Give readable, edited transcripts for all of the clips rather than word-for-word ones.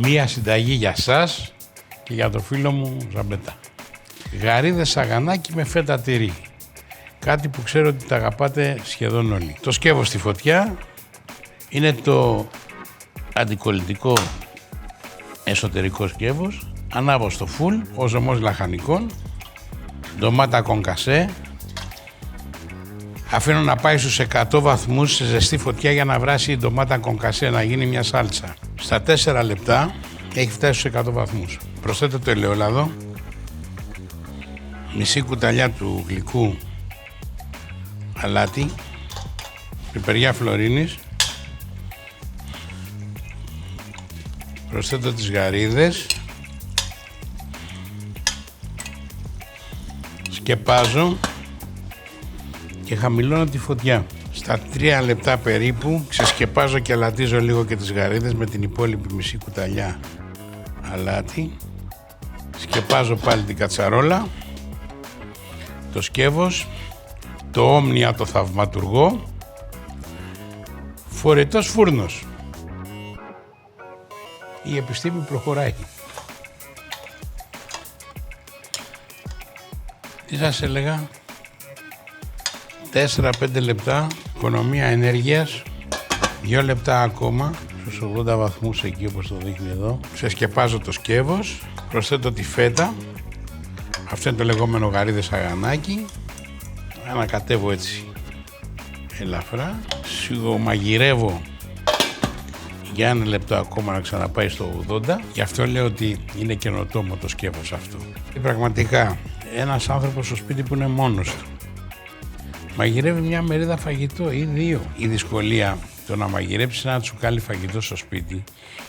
Μία συνταγή για σας και για το φίλο μου Ζαμπέτα. Γαρίδες σαγανάκι με φέτα τυρί. Κάτι που ξέρω ότι τα αγαπάτε σχεδόν όλοι. Το σκεύο στη φωτιά είναι το αντικολλητικό εσωτερικό σκεύος. Ανάβω στο φουλ, ο ζωμός λαχανικών, ντομάτα κονκασέ. Αφήνω να πάει στους 100 βαθμούς σε ζεστή φωτιά για να βράσει η ντομάτα κονκασέ, να γίνει μια σάλτσα. Στα 4 λεπτά έχει φτάσει στους 100 βαθμούς. Προσθέτω το ελαιόλαδο, μισή κουταλιά του γλυκού αλάτι, πιπεριά φλωρίνης, προσθέτω τις γαρίδες, σκεπάζω και χαμηλώνω τη φωτιά. Στα 3 λεπτά περίπου ξεσκεπάζω και αλατίζω λίγο και τις γαρίδες με την υπόλοιπη μισή κουταλιά αλάτι. Σκεπάζω πάλι την κατσαρόλα, το σκεύος, το όμνια το θαυματουργό, φορετός φούρνος. Η επιστήμη προχωράει. Τι σας έλεγα, 4-5 λεπτά, οικονομία ενέργειας, 2 λεπτά ακόμα, στους 80 βαθμούς εκεί όπως το δείχνει εδώ. Ξεσκεπάζω το σκεύος, προσθέτω τη φέτα, αυτό είναι το λεγόμενο γαρίδες σαγανάκι, ανακατεύω έτσι ελαφρά, σιγομαγειρεύω για 1 λεπτό ακόμα να ξαναπάει στο 80. Γι' αυτό λέω ότι είναι καινοτόμο το σκεύος αυτό. Και πραγματικά ένας άνθρωπος στο σπίτι που είναι μόνος του μαγειρεύει μια μερίδα φαγητό ή 2. Η δυσκολία το να μαγειρέψεις ένα τσουκάλι φαγητό στο σπίτι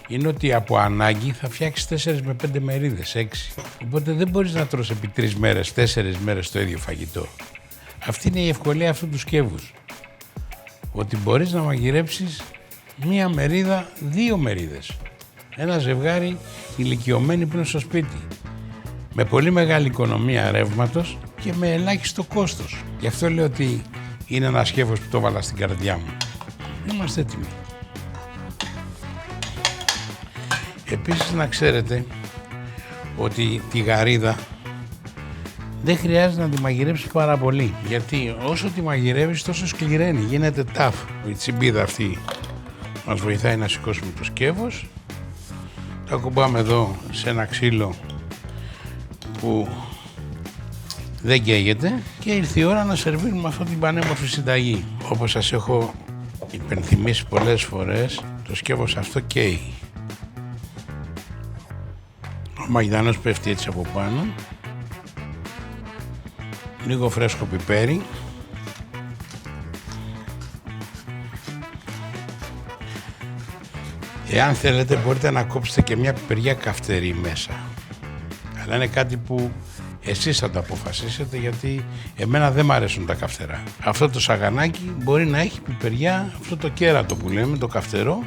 είναι ότι από ανάγκη θα φτιάξεις 4 με 5 μερίδες, 6. Οπότε δεν μπορείς να τρως επί 3 μέρες, 4 μέρες το ίδιο φαγητό. Αυτή είναι η ευκολία αυτού του σκεύους. Ότι μπορείς να μαγειρέψεις μία μερίδα, 2 μερίδες. Ένα ζευγάρι ηλικιωμένοι που είναι στο σπίτι. Με πολύ μεγάλη οικονομία ρεύματος και με ελάχιστο κόστος. Γι' αυτό λέω ότι είναι ένα σκεύος που το βάλα στην καρδιά μου. Είμαστε έτοιμοι. Επίσης να ξέρετε ότι τη γαρίδα δεν χρειάζεται να τη μαγειρέψεις πάρα πολύ. Γιατί όσο τη μαγειρεύεις τόσο σκληραίνει, γίνεται ταφ. Η τσιμπίδα αυτή μας βοηθάει να σηκώσουμε το σκεύος. Τα κουμπάμε εδώ σε ένα ξύλο που δεν καίγεται και ήρθε η ώρα να σερβίρουμε αυτή την πανέμορφη συνταγή. Όπως σας έχω υπενθυμίσει πολλές φορές, το σκεύος αυτό καίει. Ο μαγειδανός πέφτει έτσι από πάνω, λίγο φρέσκο πιπέρι, εάν θέλετε μπορείτε να κόψετε και μια πιπεριά καυτερή μέσα, αλλά είναι κάτι που εσείς θα το αποφασίσετε, γιατί εμένα δεν μ' αρέσουν τα καυτερά. Αυτό το σαγανάκι μπορεί να έχει πιπεριά, αυτό το κέρατο που λέμε, το καυτερό,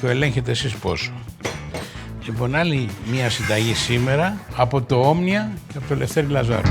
το ελέγχετε εσείς πόσο. Λοιπόν, άλλη μία συνταγή σήμερα από το Όμνια και από το Λευτέρη Λαζάρου.